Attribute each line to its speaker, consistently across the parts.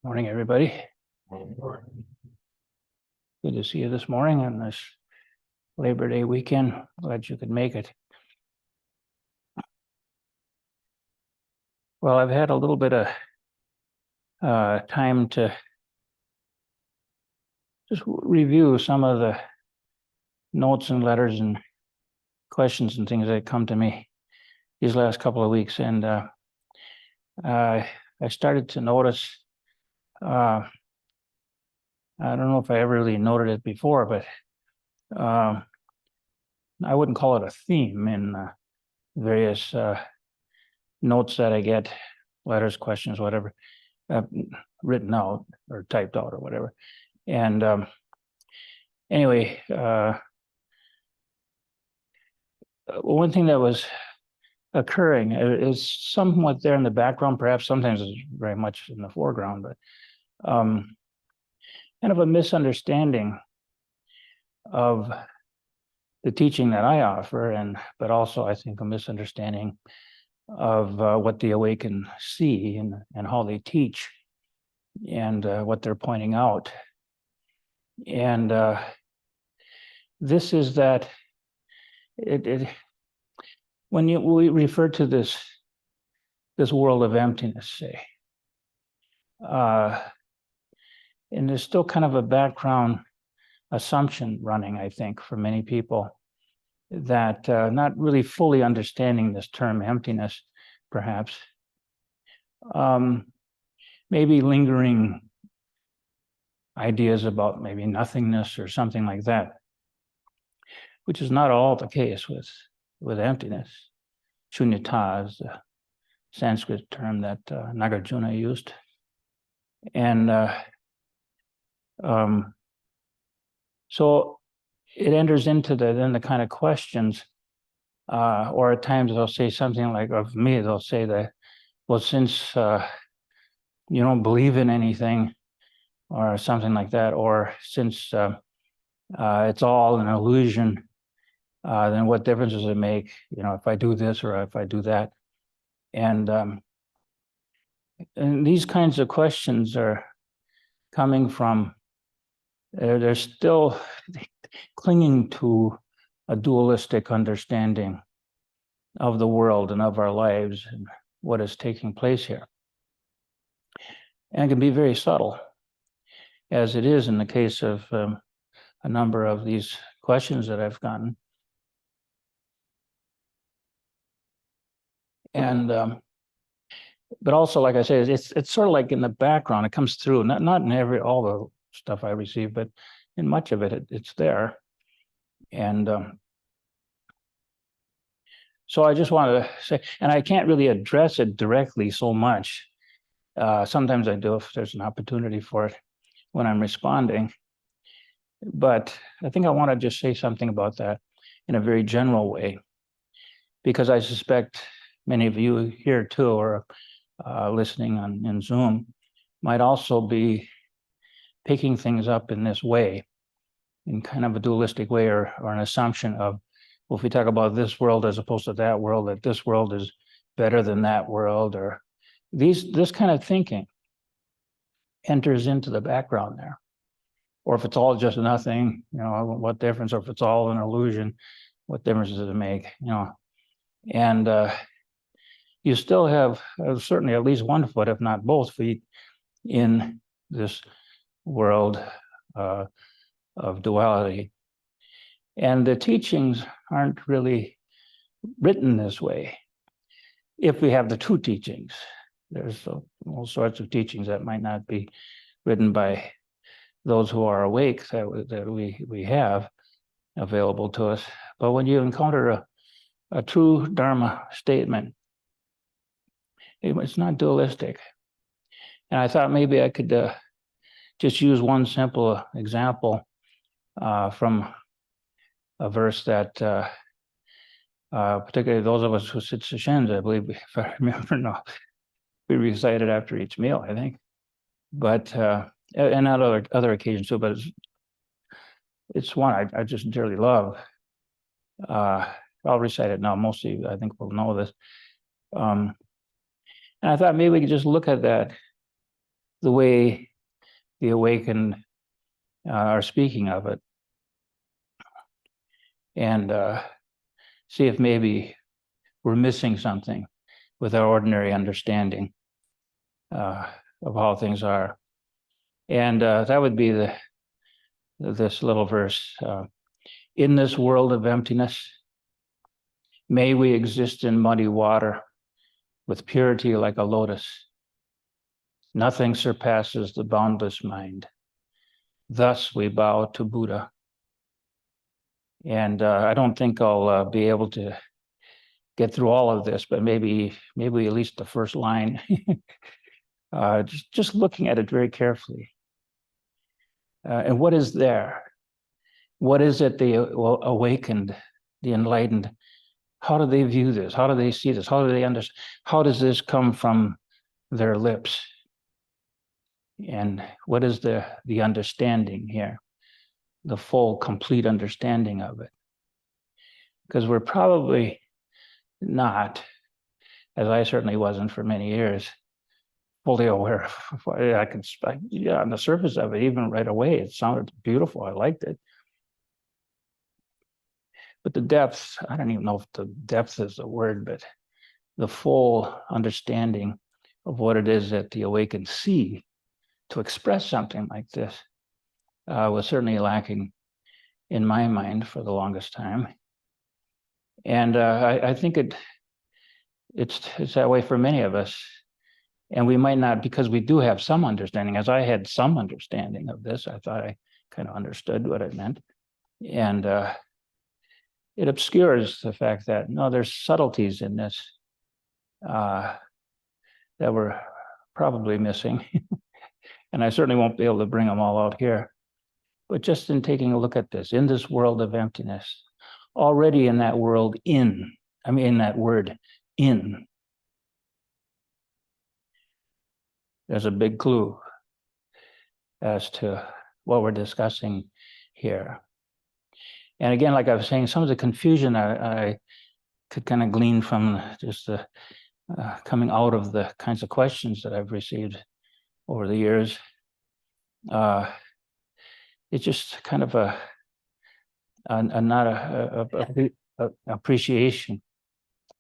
Speaker 1: Morning, everybody. Good to see you this morning on this Labor Day weekend. Glad you could make it. Well, I've had a little bit of time to just review some of the notes and letters and questions and things that come to me these last couple of weeks. And I started to notice, I don't know if I ever really noted it before, but I wouldn't call it a theme in various notes that I get, letters, questions, whatever, written out or typed out or whatever. And anyway, one thing that was occurring is somewhat there in the background, perhaps sometimes it's very much in the foreground, but kind of a misunderstanding of the teaching that I offer, but also I think a misunderstanding of what the awakened see and how they teach and what they're pointing out. And this is that when we refer to this world of emptiness, say, and there's still kind of a background assumption running, I think, for many people, that not really fully understanding this term emptiness, perhaps, maybe lingering ideas about maybe nothingness or something like that, which is not all the case with emptiness. Shunyata is the Sanskrit term that Nagarjuna used. And so it enters into the kind of questions, or at times they'll say something like, of me, they'll say that, well, since you don't believe in anything or something like that, or since it's all an illusion, then what difference does it make, if I do this or if I do that? And these kinds of questions are coming from, they're still clinging to a dualistic understanding of the world and of our lives and what is taking place here. And it can be very subtle, as it is in the case of a number of these questions that I've gotten. And but also, like I say, it's sort of like in the background. It comes through, not in all the stuff I receive, but in much of it, it's there. And so I just wanted to say, and I can't really address it directly so much. Sometimes I do if there's an opportunity for it when I'm responding. But I think I want to just say something about that in a very general way, because I suspect many of you here too, or listening in Zoom, might also be picking things up in this way, in kind of a dualistic way, or an assumption of, well, if we talk about this world as opposed to that world, that this world is better than that world, or this kind of thinking enters into the background there. Or if it's all just nothing, what difference? Or if it's all an illusion, what difference does it make? And you still have certainly at least one foot, if not both feet, in this world of duality. And the teachings aren't really written this way. If we have the true teachings, there's all sorts of teachings that might not be written by those who are awake that we have available to us. But when you encounter a true Dharma statement, it's not dualistic. And I thought maybe I could just use one simple example from a verse that particularly those of us who sit sessions, I believe, if I remember now, we recite it after each meal, I think. But and on other occasions too, but it's one I just dearly love. I'll recite it now. Most of you, I think, will know this. And I thought maybe we could just look at that the way the awakened are speaking of it, and see if maybe we're missing something with our ordinary understanding of how things are. And that would be this little verse. In this world of emptiness, may we exist in muddy water with purity like a lotus. Nothing surpasses the boundless mind. Thus we bow to Buddha. And I don't think I'll be able to get through all of this, but maybe at least the first line. Just looking at it very carefully. And what is there? What is it the awakened, the enlightened? How do they view this? How do they see this? How do they understand? How does this come from their lips? And what is the understanding here? The full, complete understanding of it. Because we're probably not, as I certainly wasn't for many years, fully aware of what I can, on the surface of it, even right away, it sounded beautiful. I liked it. But the depth, I don't even know if the depth is the word, but the full understanding of what it is that the awakened see to express something like this was certainly lacking in my mind for the longest time. And I think it's that way for many of us. And we might not, because we do have some understanding, as I had some understanding of this, I thought I kind of understood what it meant. And it obscures the fact that, no, there's subtleties in this that we're probably missing. And I certainly won't be able to bring them all out here. But just in taking a look at this, in this world of emptiness, already in that world, in that word, in, there's a big clue as to what we're discussing here. And again, like I was saying, some of the confusion I could kind of glean from just the coming out of the kinds of questions that I've received over the years. It's just kind of a appreciation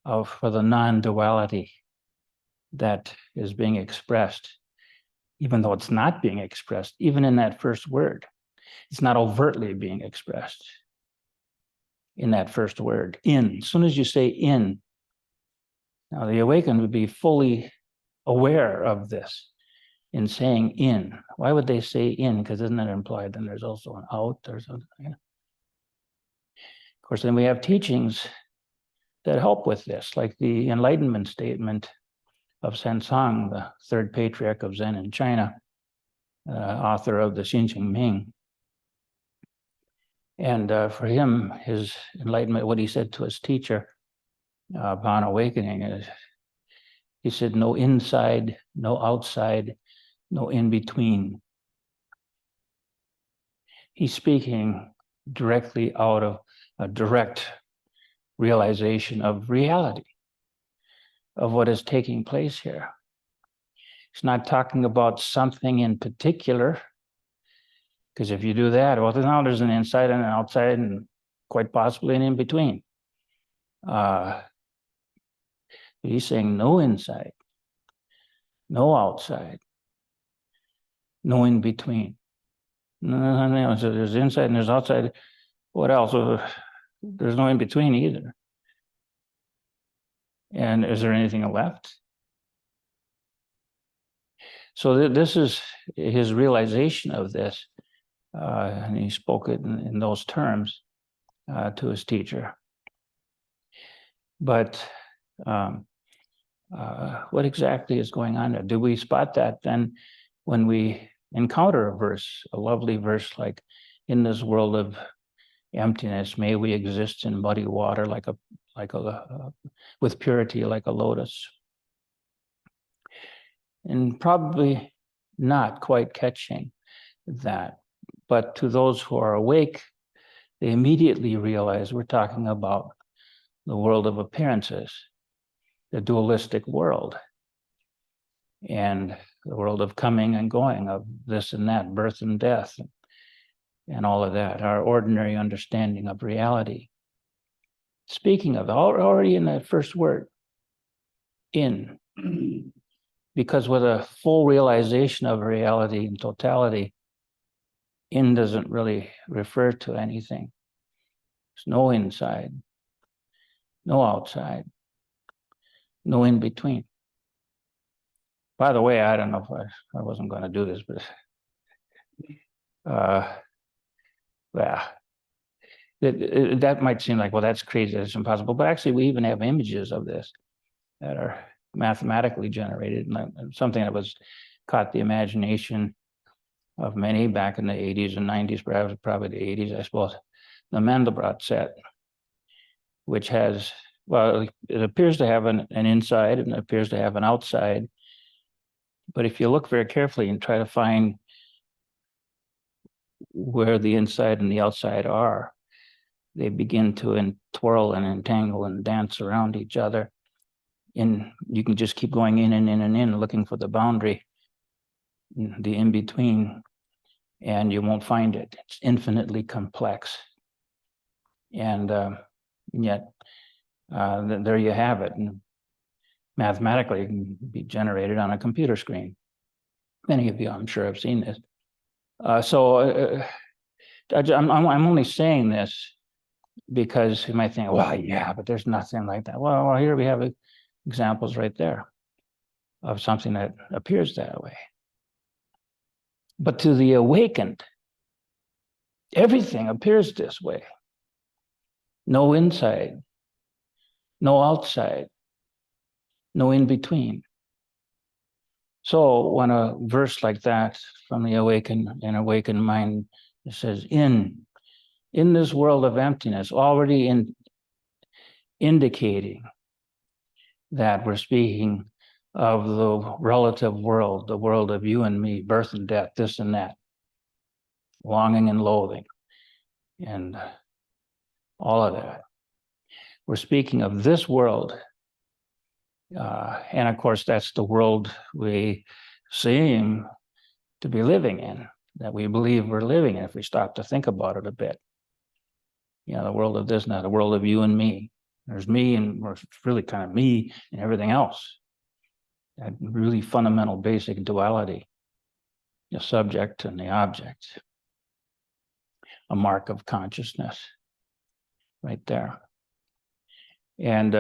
Speaker 1: for the non-duality that is being expressed, even though it's not being expressed, even in that first word. It's not overtly being expressed in that first word, in. As soon as you say in, now the awakened would be fully aware of this in saying in. Why would they say in? Because isn't that implied then there's also an out or something? Yeah. Of course, then we have teachings that help with this, like the Enlightenment statement of Sensang, the third patriarch of Zen in China, author of the Xinjiang Ming. And for him, his enlightenment, what he said to his teacher upon awakening is, he said, no inside, no outside, no in between. He's speaking directly out of a direct realization of reality, of what is taking place here. He's not talking about something in particular, because if you do that, well, now there's an inside and an outside, and quite possibly an in between. He's saying no inside, no outside, no in between. No, so there's inside and there's outside. What else? There's no in between either. And is there anything left? So this is his realization of this, and he spoke it in those terms to his teacher. But what exactly is going on there? Do we spot that then when we encounter a verse, a lovely verse like, in this world of emptiness, may we exist in muddy water with purity like a lotus? And probably not quite catching that. But to those who are awake, they immediately realize we're talking about the world of appearances, the dualistic world. And the world of coming and going, of this and that, birth and death, and all of that, our ordinary understanding of reality. Speaking of, already in that first word, in, because with a full realization of reality in totality, in doesn't really refer to anything. There's no inside, no outside, no in between. By the way, I don't know if I wasn't going to do this, but yeah, that might seem like, well, that's crazy, that's impossible. But actually, we even have images of this that are mathematically generated, and something that was caught the imagination of many back in the 80s and 90s, perhaps probably the 80s, I suppose. The Mandelbrot set, which has, well, it appears to have an inside and it appears to have an outside. But if you look very carefully and try to find where the inside and the outside are, they begin to twirl and entangle and dance around each other. And you can just keep going in and in and in, looking for the boundary, the in-between, and you won't find it. It's infinitely complex. And yet, there you have it. And mathematically, it can be generated on a computer screen. Many of you, I'm sure, have seen this. I'm only saying this because you might think, well, yeah, but there's nothing like that. Well, here we have examples right there of something that appears that way. But to the awakened, everything appears this way. No inside, no outside, no in between. So when a verse like that from the awakened mind, it says, in this world of emptiness, already indicating that we're speaking of the relative world, the world of you and me, birth and death, this and that, longing and loathing, and all of that. We're speaking of this world. And of course, that's the world we seem to be living in, that we believe we're living in if we stop to think about it a bit. You know, the world of this and that, the world of you and me. There's me, and we're really kind of me and everything else. That really fundamental, basic duality, the subject and the object, a mark of consciousness right there. And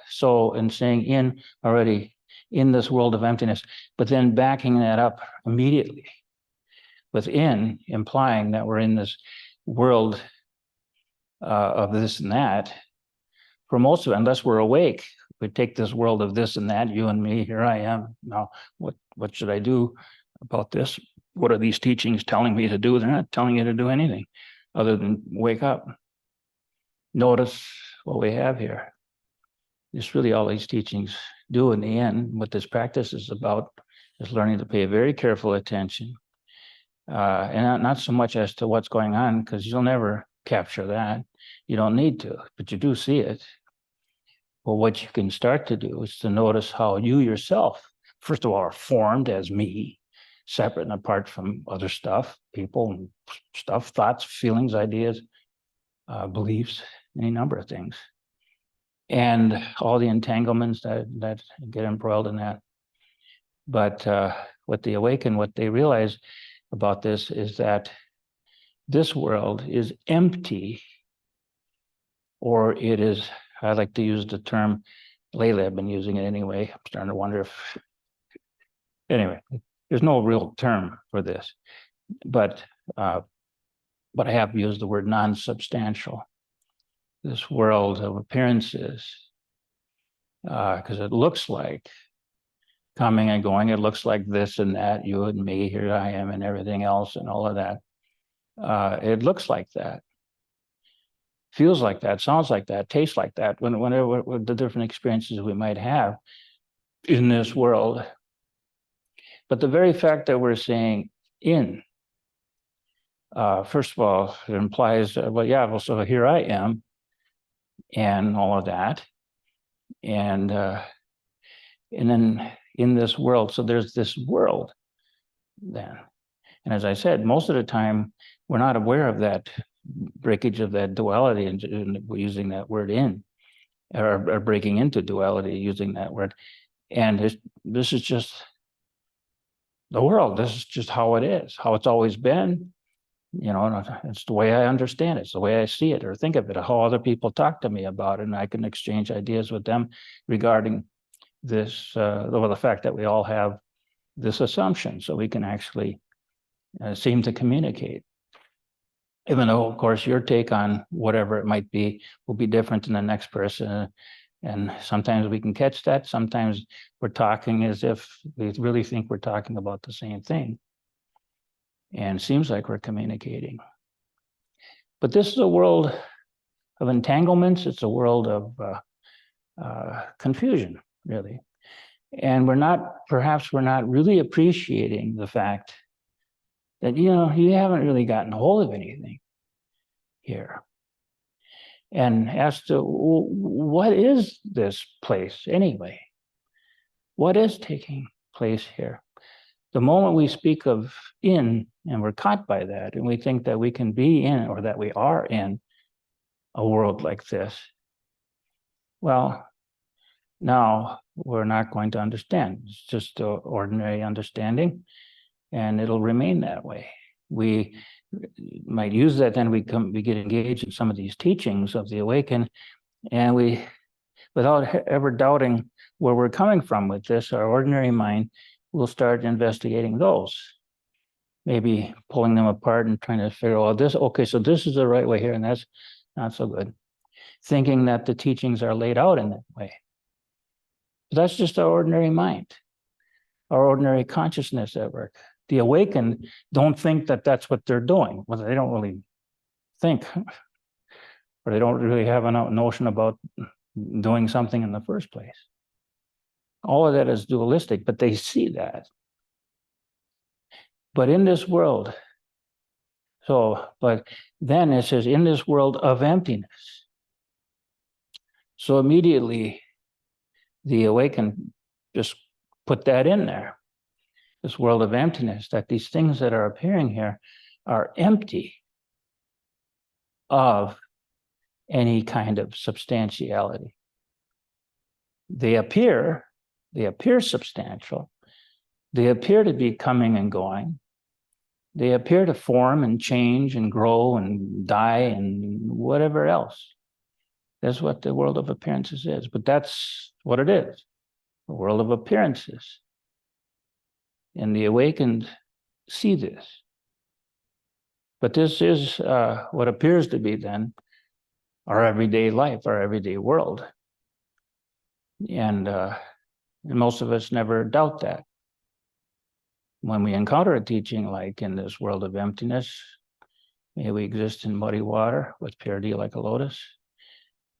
Speaker 1: so in saying in already in this world of emptiness, but then backing that up immediately within, implying that we're in this world of this and that, for most of it, unless we're awake, we take this world of this and that, you and me, here I am. Now, what should I do about this? What are these teachings telling me to do? They're not telling you to do anything other than wake up. Notice what we have here. It's really all these teachings do in the end. What this practice is about is learning to pay very careful attention. And not so much as to what's going on, because you'll never capture that. You don't need to, but you do see it. Well, what you can start to do is to notice how you yourself, first of all, are formed as me, separate and apart from other stuff, people and stuff, thoughts, feelings, ideas, beliefs, any number of things. And all the entanglements that get embroiled in that. But what they awaken, what they realize about this is that this world is empty, or it is, I like to use the term, lately I've been using it anyway. I'm starting to wonder if, anyway, there's no real term for this, but I have used the word non-substantial. This world of appearances, because it looks like coming and going, it looks like this and that, you and me, here I am, and everything else, and all of that. It looks like that, feels like that, sounds like that, tastes like that, whenever the different experiences we might have in this world. But the very fact that we're saying in, first of all, it implies, well, yeah, well, so here I am, and all of that. And then in this world, so there's this world then. And as I said, most of the time, we're not aware of that breakage of that duality, and we're using that word in, or breaking into duality using that word. And this is just the world. This is just how it is, how it's always been. You know, it's the way I understand it. It's the way I see it or think of it, how other people talk to me about it. And I can exchange ideas with them regarding this, or the fact that we all have this assumption. So we can actually seem to communicate. Even though, of course, your take on whatever it might be will be different than the next person. And sometimes we can catch that. Sometimes we're talking as if we really think we're talking about the same thing. And it seems like we're communicating. But this is a world of entanglements. It's a world of confusion, really. And perhaps we're not really appreciating the fact that, you haven't really gotten a hold of anything here. And as to what is this place anyway? What is taking place here? The moment we speak of in, and we're caught by that, and we think that we can be in, or that we are in a world like this, well, now we're not going to understand. It's just an ordinary understanding, and it'll remain that way. We might use that, then we get engaged in some of these teachings of the awakened, and we, without ever doubting where we're coming from with this, our ordinary mind will start investigating those, maybe pulling them apart and trying to figure out this. Okay, so this is the right way here, and that's not so good. Thinking that the teachings are laid out in that way. But that's just our ordinary mind, our ordinary consciousness at work. The awakened don't think that that's what they're doing. Well, they don't really think, or they don't really have a notion about doing something in the first place. All of that is dualistic, but they see that. But in this world, but then it says, in this world of emptiness. So immediately, the awakened just put that in there. This world of emptiness, that these things that are appearing here are empty of any kind of substantiality. They appear substantial. They appear to be coming and going. They appear to form and change and grow and die and whatever else. That's what the world of appearances is. But that's what it is, the world of appearances. And the awakened see this. But this is what appears to be then our everyday life, our everyday world. And most of us never doubt that. When we encounter a teaching like in this world of emptiness, may we exist in muddy water with purity like a lotus,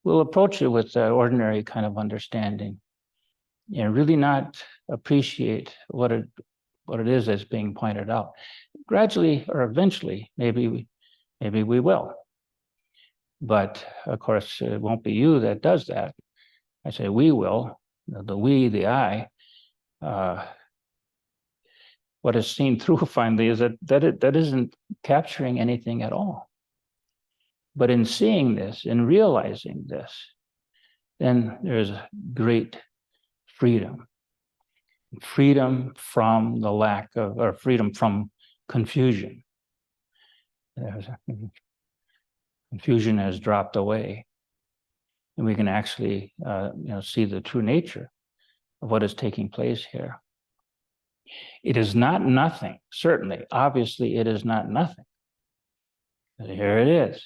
Speaker 1: we'll approach it with the ordinary kind of understanding and really not appreciate what it is that's being pointed out. Gradually or eventually, maybe we will. But of course, it won't be you that does that. I say we will, the we, the I. What is seen through finally is that isn't capturing anything at all. But in seeing this, in realizing this, then there's great freedom. Freedom from the lack of, or freedom from confusion. Confusion has dropped away. And we can actually see the true nature of what is taking place here. It is not nothing, certainly. Obviously, it is not nothing. Here it is,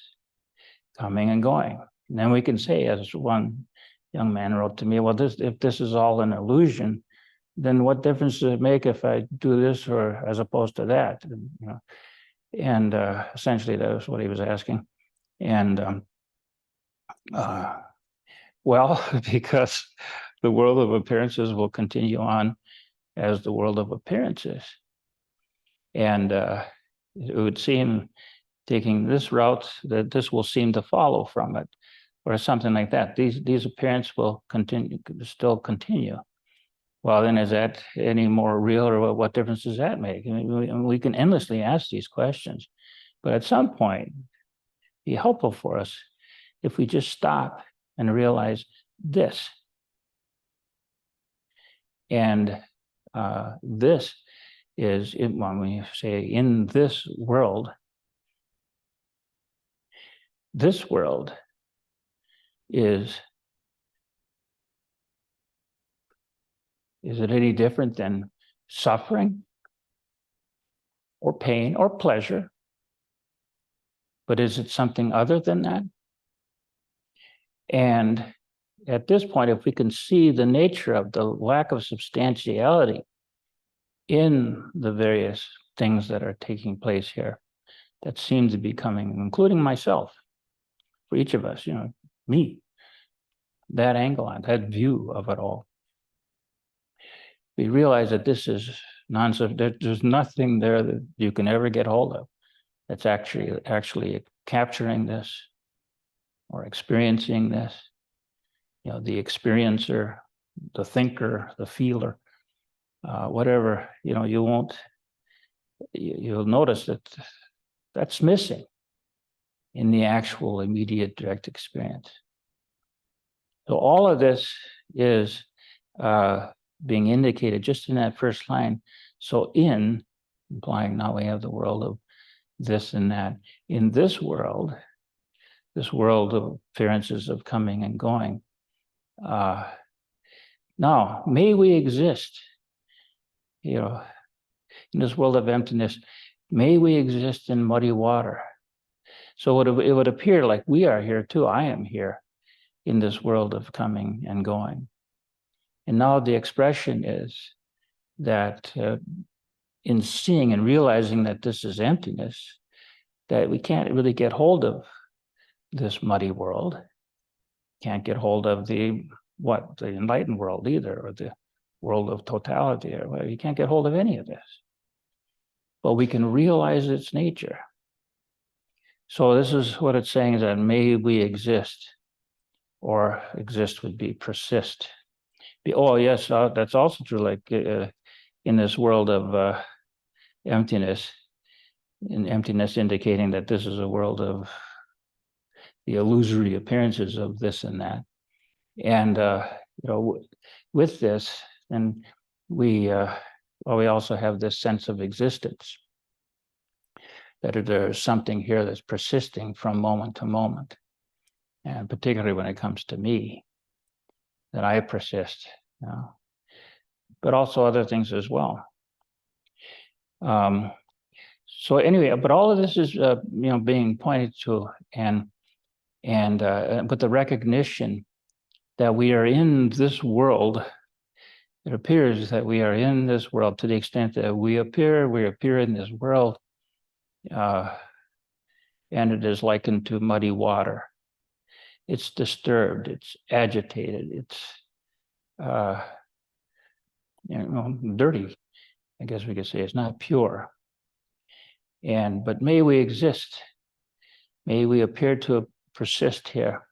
Speaker 1: coming and going. And then we can say, as one young man wrote to me, well, if this is all an illusion, then what difference does it make if I do this or as opposed to that? And essentially that was what he was asking. And well, because the world of appearances will continue on as the world of appearances. And it would seem, taking this route, that this will seem to follow from it, or something like that. These appearances will still continue. Well, then is that any more real, or what difference does that make? I mean, we can endlessly ask these questions, but at some point, it'd be helpful for us if we just stop and realize this. And this is, when we say in this world is it any different than suffering or pain or pleasure? But is it something other than that? And at this point, if we can see the nature of the lack of substantiality in the various things that are taking place here, that seem to be coming, including myself, for each of us, me, that angle on, that view of it all, we realize that this is nonsense. There's nothing there that you can ever get hold of that's actually capturing this or experiencing this. The experiencer, the thinker, the feeler, whatever, you'll notice that that's missing in the actual immediate direct experience. So all of this is being indicated just in that first line. So implying now we have the world of this and that. In this world of appearances of coming and going, now may we exist, in this world of emptiness, may we exist in muddy water. So it would appear like we are here too. I am here in this world of coming and going. And now the expression is that in seeing and realizing that this is emptiness, that we can't really get hold of this muddy world, can't get hold of the enlightened world either, or the world of totality, or whatever. You can't get hold of any of this. But we can realize its nature. So this is what it's saying, is that may we exist, or exist would be persist. Oh yes, that's also true, like in this world of emptiness, in emptiness indicating that this is a world of the illusory appearances of this and that. And with this, then we also have this sense of existence, that there's something here that's persisting from moment to moment. And particularly when it comes to me, that I persist, but also other things as well. So anyway, but all of this is being pointed to, and but the recognition that we are in this world. It appears that we are in this world to the extent that we appear in this world, and it is likened to muddy water. It's disturbed, it's agitated, it's dirty. I guess we could say it's not pure. But may we exist, may we appear to persist here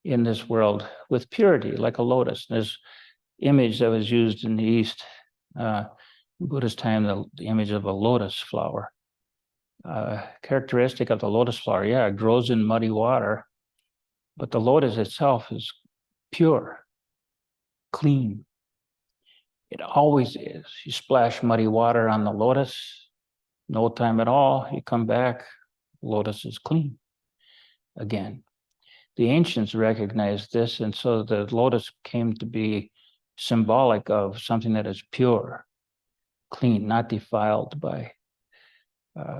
Speaker 1: in this world with purity, like a lotus. There's image that was used in the East, Buddhist time, the image of a lotus flower. Characteristic of the lotus flower, it grows in muddy water, but the lotus itself is pure, clean. It always is. You splash muddy water on the lotus, no time at all, you come back, lotus is clean again. The ancients recognized this, and so the lotus came to be symbolic of something that is pure, clean, not defiled by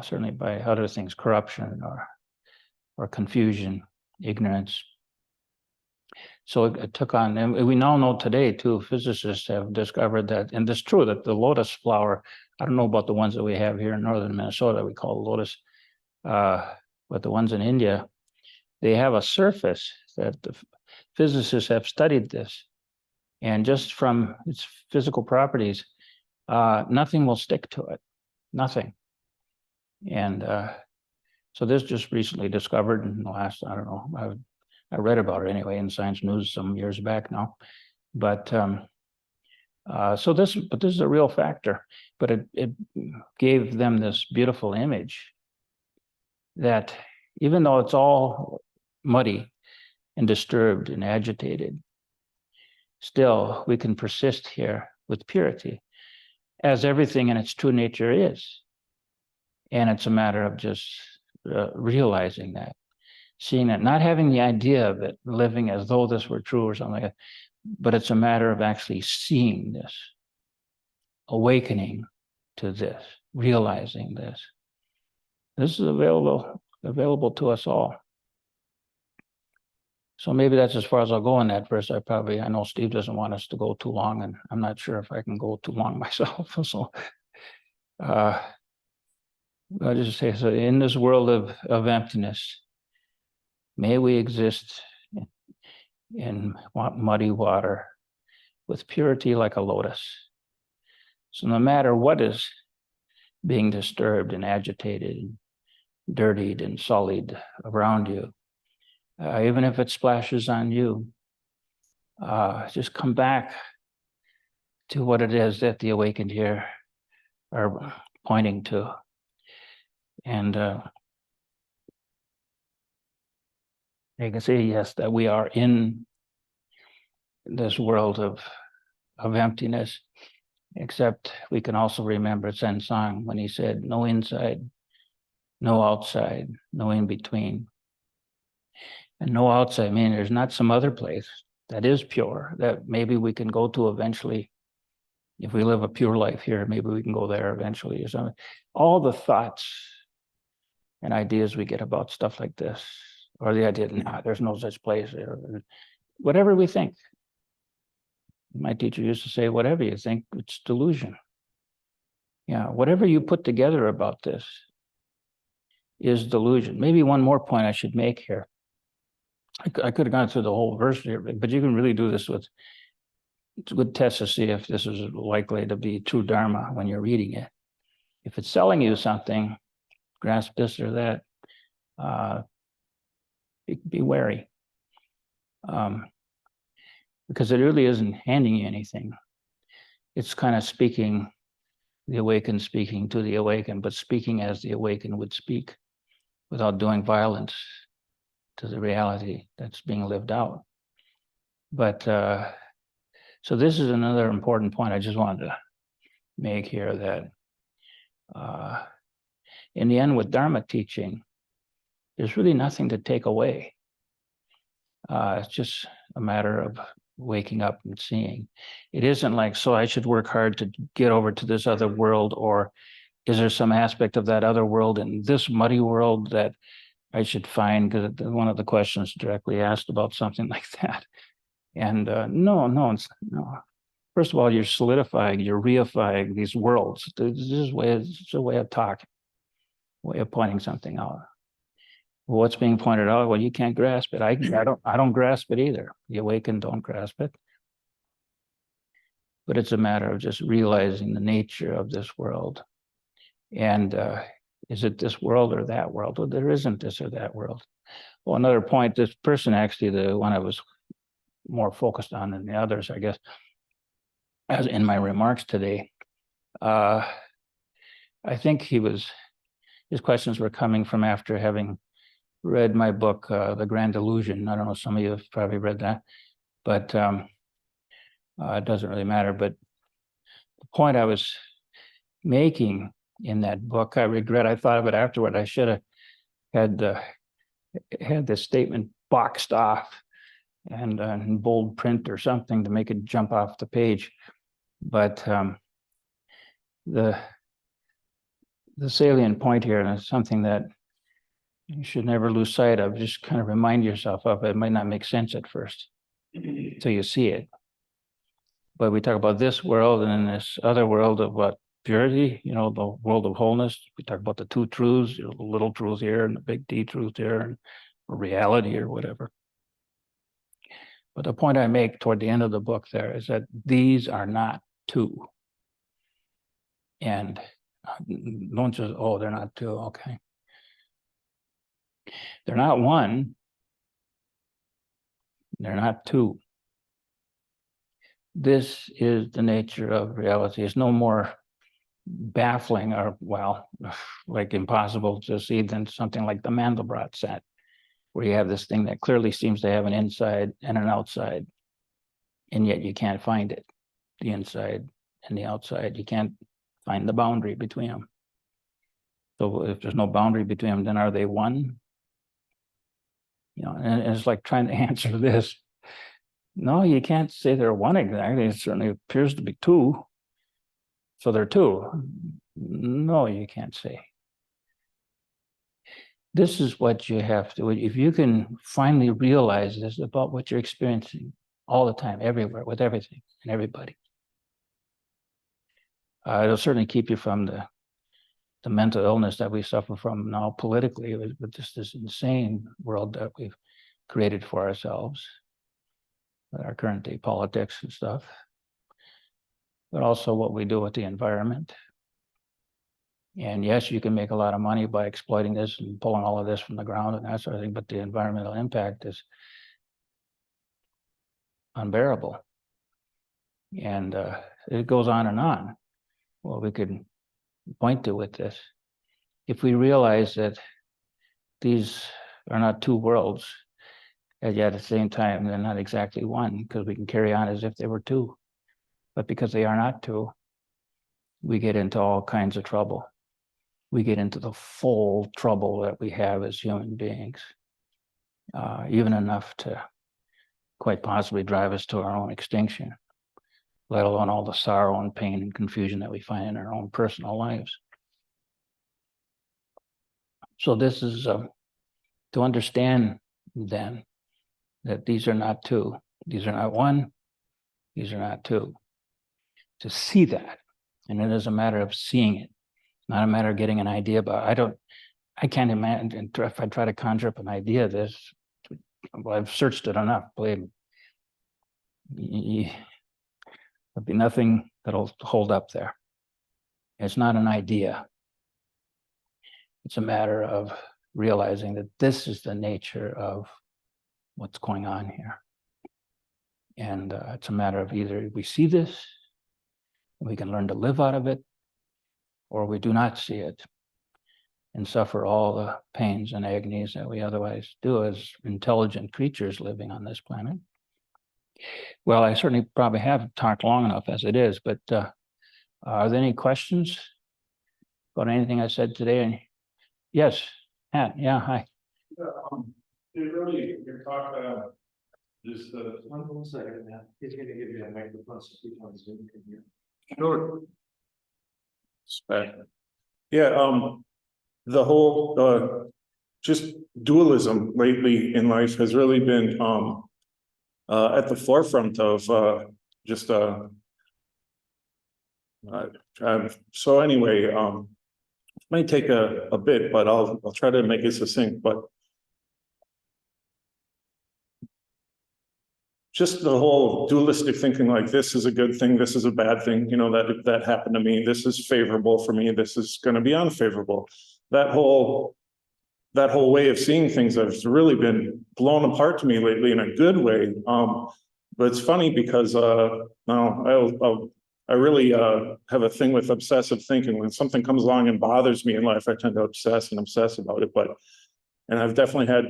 Speaker 1: certainly by other things, corruption or confusion, ignorance. So it took on, and we now know today too, physicists have discovered that, and it's true that the lotus flower, I don't know about the ones that we have here in northern Minnesota, we call lotus, but the ones in India, they have a surface that the physicists have studied this. And just from its physical properties, nothing will stick to it, nothing. And so this just recently discovered in the last, I don't know, I read about it anyway in Science News some years back now. But But this is a real factor. But it gave them this beautiful image that even though it's all muddy and disturbed and agitated, still we can persist here with purity, as everything in its true nature is. And it's a matter of just realizing that, seeing that, not having the idea of it, living as though this were true or something like that, but it's a matter of actually seeing this, awakening to this, realizing this. This is available to us all. So maybe that's as far as I'll go in that verse. I know Steve doesn't want us to go too long, and I'm not sure if I can go too long myself. So I'll just say, so in this world of emptiness, may we exist in muddy water with purity like a lotus. So no matter what is being disturbed and agitated and dirtied and sullied around you, even if it splashes on you, just come back to what it is that the awakened here are pointing to. And you can see, yes, that we are in this world of emptiness, except we can also remember Zen Song when he said, no inside, no outside, no in between. And no outside, I mean, there's not some other place that is pure that maybe we can go to eventually. If we live a pure life here, maybe we can go there eventually or something. All the thoughts and ideas we get about stuff like this, or the idea, nah, there's no such place, or whatever we think. My teacher used to say, whatever you think, it's delusion. Yeah, whatever you put together about this is delusion. Maybe one more point I should make here. I could have gone through the whole verse here, but you can really do this with, it's a good test to see if this is likely to be true Dharma when you're reading it. If it's selling you something, grasp this or that, be wary. Because it really isn't handing you anything. It's kind of speaking, the awakened speaking to the awakened, but speaking as the awakened would speak without doing violence to the reality that's being lived out. But so this is another important point I just wanted to make here, that in the end with Dharma teaching, there's really nothing to take away. It's just a matter of waking up and seeing. It isn't like, so I should work hard to get over to this other world, or is there some aspect of that other world in this muddy world that I should find? Because one of the questions directly asked about something like that. And no. First of all, you're solidifying, you're reifying these worlds. This is a way of talking, way of pointing something out. What's being pointed out? Well, you can't grasp it. I don't grasp it either. The awakened don't grasp it. But it's a matter of just realizing the nature of this world. And is it this world or that world? Well, there isn't this or that world. Well, another point, this person, actually, the one I was more focused on than the others, I guess, as in my remarks today, I think his questions were coming from after having read my book, The Grand Illusion. I don't know, some of you have probably read that, but it doesn't really matter. But the point I was making in that book, I regret, I thought of it afterward. I should have had this statement boxed off and in bold print or something to make it jump off the page. But the salient point here, and it's something that you should never lose sight of, just kind of remind yourself of it. It might not make sense at first until you see it. But we talk about this world and then this other world of what? Purity, the world of wholeness. We talk about the two truths, the little truth here and the big D truth here, and reality or whatever. But the point I make toward the end of the book there is that these are not two. And don't just, oh, they're not two, okay. They're not one. They're not two. This is the nature of reality. It's no more baffling or, well, like impossible to see than something like the Mandelbrot set, where you have this thing that clearly seems to have an inside and an outside, and yet you can't find it, the inside and the outside. You can't find the boundary between them. So if there's no boundary between them, then are they one? You know, and it's like trying to answer this. No, you can't say they're one exactly. It certainly appears to be two. So they're two. No, you can't say. This is what you have to, if you can finally realize this about what you're experiencing all the time, everywhere, with everything and everybody. It'll certainly keep you from the mental illness that we suffer from now politically, with this insane world that we've created for ourselves, our current day politics and stuff, but also what we do with the environment. And yes, you can make a lot of money by exploiting this and pulling all of this from the ground and that sort of thing, but the environmental impact is unbearable. And it goes on and on. Well, we could point to with this. If we realize that these are not two worlds, and yet at the same time, they're not exactly one, because we can carry on as if they were two. But because they are not two, we get into all kinds of trouble. We get into the full trouble that we have as human beings, even enough to quite possibly drive us to our own extinction, let alone all the sorrow and pain and confusion that we find in our own personal lives. So this is to understand then that these are not two, these are not one, these are not two. To see that, and it is a matter of seeing it, not a matter of getting an idea about it. I can't imagine, if I try to conjure up an idea of this, well, I've searched it enough, believe me. There'll be nothing that'll hold up there. It's not an idea. It's a matter of realizing that this is the nature of what's going on here. And it's a matter of either we see this, and we can learn to live out of it, or we do not see it and suffer all the pains and agonies that we otherwise do as intelligent creatures living on this planet. Well, I certainly probably have talked long enough as it is, but are there any questions about anything I said today? Yes, Pat, yeah, hi.
Speaker 2: Your talk, just one second, man. He's gonna give you a microphone so people on Zoom can hear. Sure. Yeah, the whole just dualism lately in life has really been at the forefront of so anyway, might take a bit, but I'll try to make it succinct. But just the whole dualistic thinking, like this is a good thing, this is a bad thing, you know, that if that happened to me, this is favorable for me, this is going to be unfavorable. That whole way of seeing things has really been blown apart to me lately in a good way. But it's funny because now I really have a thing with obsessive thinking. When something comes along and bothers me in life, I tend to obsess about it. And I've definitely had,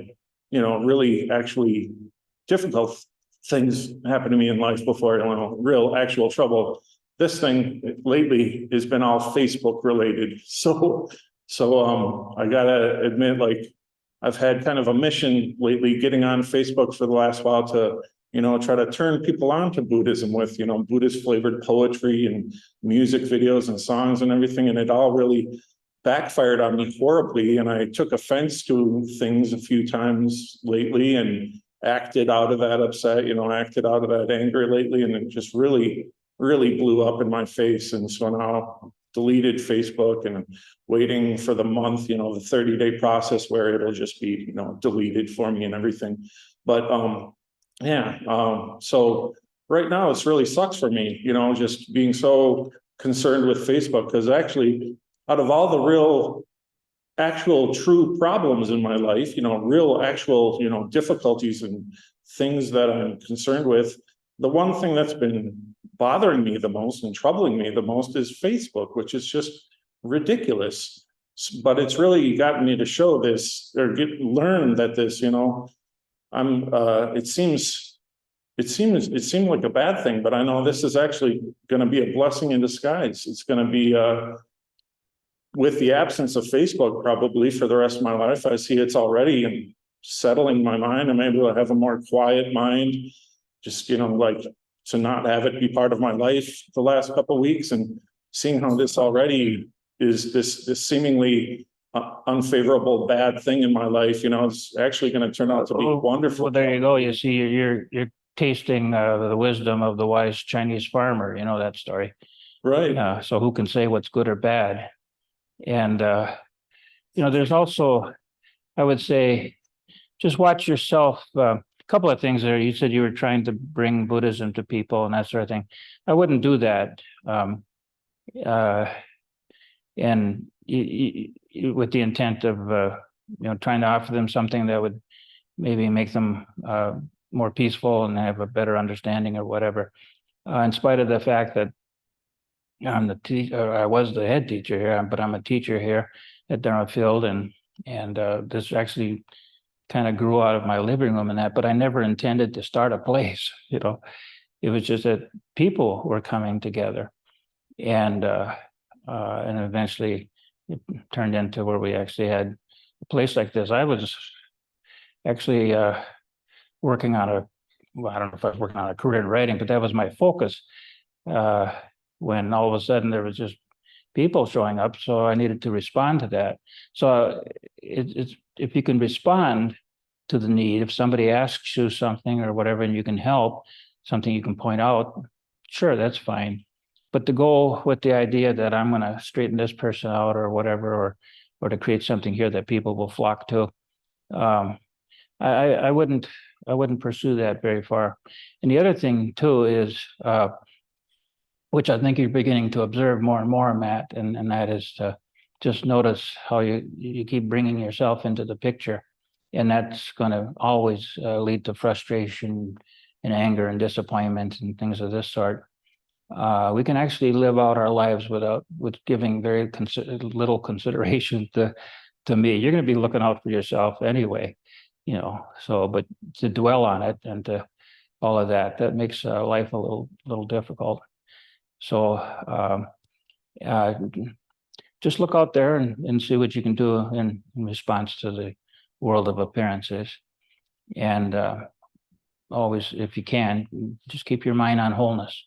Speaker 2: you know, really actually difficult things happen to me in life before, you know, real actual trouble. This thing lately has been all Facebook related. So I gotta admit, like, I've had kind of a mission lately getting on Facebook for the last while to, you know, try to turn people on to Buddhism with, you know, Buddhist flavored poetry and music videos and songs and everything. And it all really backfired on me horribly. And I took offense to things a few times lately and acted out of that upset, you know, acted out of that anger lately. And it just really blew up in my face. And so now deleted Facebook and waiting for the month, you know, the 30-day process where it'll just be, you know, deleted for me and everything. But so right now it's really sucks for me, you know, just being so concerned with Facebook, because actually out of all the real actual true problems in my life, you know, real actual, you know, difficulties and things that I'm concerned with, the one thing that's been bothering me the most and troubling me the most is Facebook, which is just ridiculous. But it's really gotten me to show this or learn that this, it seemed like a bad thing, but I know this is actually going to be a blessing in disguise. It's going to be, with the absence of Facebook, probably for the rest of my life, I see it's already settling my mind. I'm able to have a more quiet mind, just, like to not have it be part of my life the last couple of weeks, and seeing how this already is this seemingly unfavorable bad thing in my life, it's actually going to turn out to be wonderful.
Speaker 1: Well, there you go. You see, you're tasting the wisdom of the wise Chinese farmer. You know that story,
Speaker 2: right?
Speaker 1: So who can say what's good or bad? And there's also, I would say, just watch yourself. A couple of things there. You said you were trying to bring Buddhism to people and that sort of thing. I wouldn't do that. And with the intent of trying to offer them something that would maybe make them more peaceful and have a better understanding or whatever. In spite of the fact that I'm I was the head teacher here, but I'm a teacher here at Field, and this actually kind of grew out of my living room and that. But I never intended to start a place. It was just that people were coming together, and eventually it turned into where we actually had a place like this. I was actually working on I don't know if I was working on a career in writing, but that was my focus. When all of a sudden there was just people showing up, so I needed to respond to that. So it's if you can respond to the need, if somebody asks you something or whatever, and you can help, something you can point out, sure, that's fine. But to go with the idea that I'm going to straighten this person out or whatever, or to create something here that people will flock to, I wouldn't pursue that very far. And the other thing too is, which I think you're beginning to observe more and more, Matt, and that is to just notice how you keep bringing yourself into the picture, and that's going to always lead to frustration and anger and disappointment and things of this sort. We can actually live out our lives with giving very little consideration to me. You're going to be looking out for yourself anyway, So, but to dwell on it and to all of that makes life a little difficult. So just look out there and see what you can do in response to the world of appearances. And always, if you can, just keep your mind on wholeness.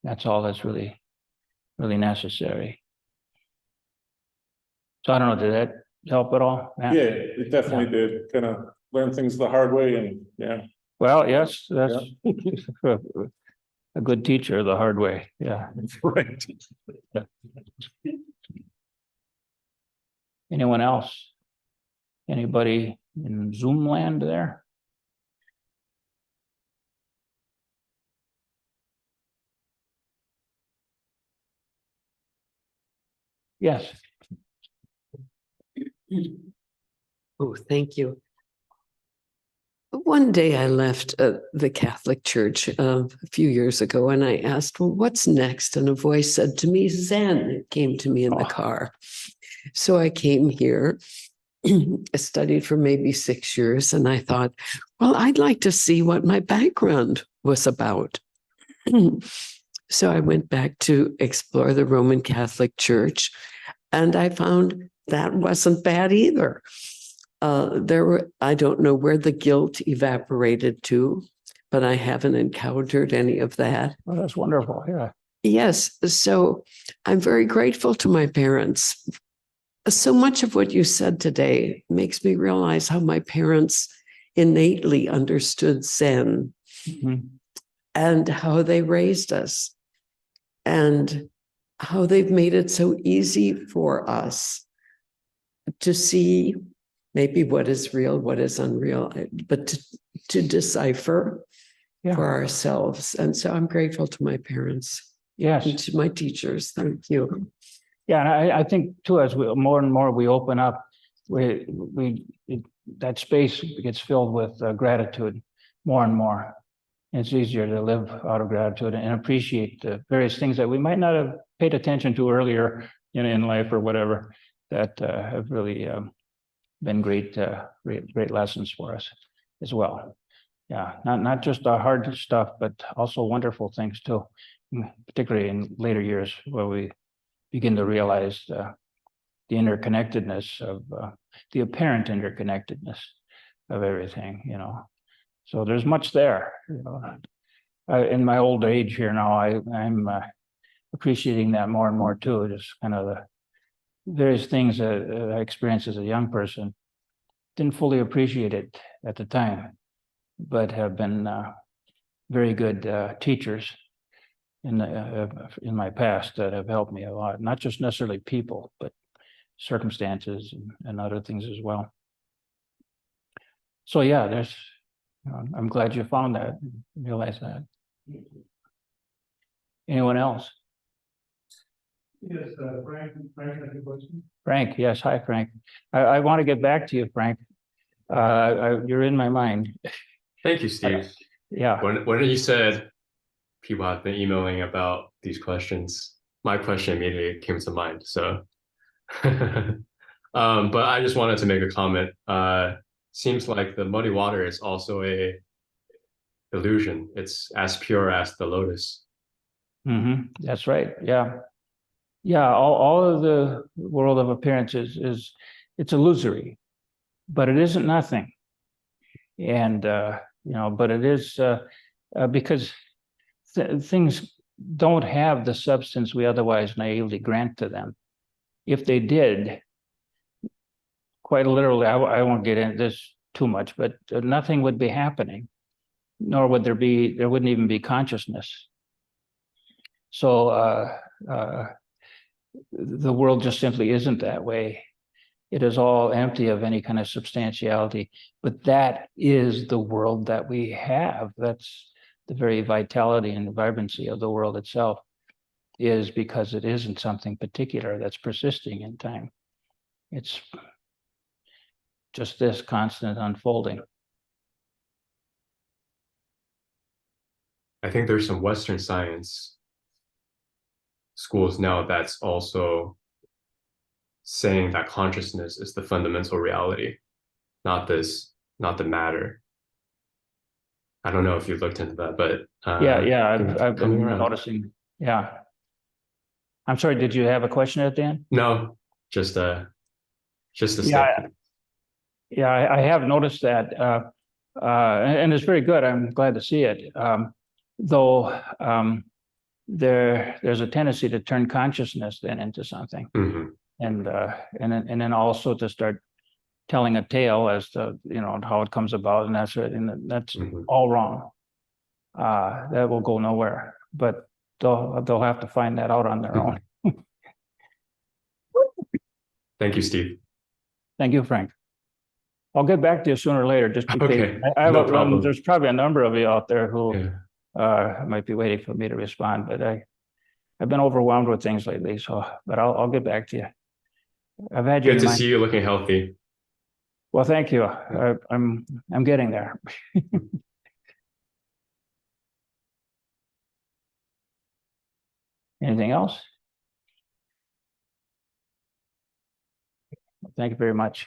Speaker 1: That's all that's really, really necessary. So I don't know, did that help at all, Matt?
Speaker 2: Yeah, it definitely did. Kind of learn things the hard way, and yeah.
Speaker 1: Well, yes, that's a good teacher the hard way. Yeah.
Speaker 2: Right.
Speaker 1: Anyone else? Anybody in Zoom land there? Yes.
Speaker 3: Oh, thank you. One day I left the Catholic Church a few years ago, and I asked, well, what's next? And a voice said to me, Zen. It came to me in the car. So I came here. I studied for maybe 6 years, and I thought, well, I'd like to see what my background was about. So I went back to explore the Roman Catholic Church, and I found that wasn't bad either. I don't know where the guilt evaporated to, but I haven't encountered any of that.
Speaker 1: Oh, that's wonderful. Yeah.
Speaker 3: Yes. So I'm very grateful to my parents. So much of what you said today makes me realize how my parents innately understood Zen and how they raised us and how they've made it so easy for us to see maybe what is real, what is unreal, but to decipher for ourselves. And so I'm grateful to my parents.
Speaker 1: Yes.
Speaker 3: And to my teachers. Thank you.
Speaker 1: Yeah, and I think too, as more and more we open up, that space gets filled with gratitude more and more. It's easier to live out of gratitude and appreciate the various things that we might not have paid attention to earlier in life or whatever that have really been great lessons for us as well. Yeah, not just the hard stuff, but also wonderful things too, particularly in later years where we begin to realize the interconnectedness of the apparent interconnectedness of everything, So there's much there, in my old age here now, I'm appreciating that more and more too, just kind of the various things that I experienced as a young person. Didn't fully appreciate it at the time, but have been very good teachers in my past that have helped me a lot. Not just necessarily people, but circumstances and other things as well. So yeah, I'm glad you found that, realize that. Anyone else?
Speaker 4: Yes, Frank has a question.
Speaker 1: Frank, yes, hi Frank. I want to get back to you, Frank. You're in my mind.
Speaker 5: Thank you, Steve.
Speaker 1: Yeah.
Speaker 5: When you said people have been emailing about these questions, my question immediately came to mind. So, but I just wanted to make a comment. Seems like the muddy water is also a illusion. It's as pure as the lotus.
Speaker 1: That's right. Yeah. Yeah. All of the world of appearances it's illusory, but it isn't nothing. And, but it is because things don't have the substance we otherwise naively grant to them. If they did, quite literally, I won't get into this too much, but nothing would be happening, nor would there wouldn't even be consciousness. So the world just simply isn't that way. It is all empty of any kind of substantiality, but that is the world that we have. That's the very vitality and vibrancy of the world itself, is because it isn't something particular that's persisting in time. It's just this constant unfolding.
Speaker 5: I think there's some Western science schools now that's also saying that consciousness is the fundamental reality, not the matter. I don't know if you've looked into that, but
Speaker 1: I've been noticing. Yeah. I'm sorry, did you have a question at the end?
Speaker 5: No, just a
Speaker 1: statement. Yeah, I have noticed that, and it's very good. I'm glad to see it. Though there's a tendency to turn consciousness then into something, and then also to start telling a tale as to how it comes about, and that's all wrong. That will go nowhere. But they'll have to find that out on their own.
Speaker 5: Thank you, Steve.
Speaker 1: Thank you, Frank. I'll get back to you sooner or later. Just because
Speaker 5: no problem.
Speaker 1: There's probably a number of you out there who might be waiting for me to respond, but I've been overwhelmed with things lately. So, but I'll get back to you. I've had you.
Speaker 5: Good to see you looking healthy.
Speaker 1: Well, thank you. I'm getting there. Anything else? Thank you very much.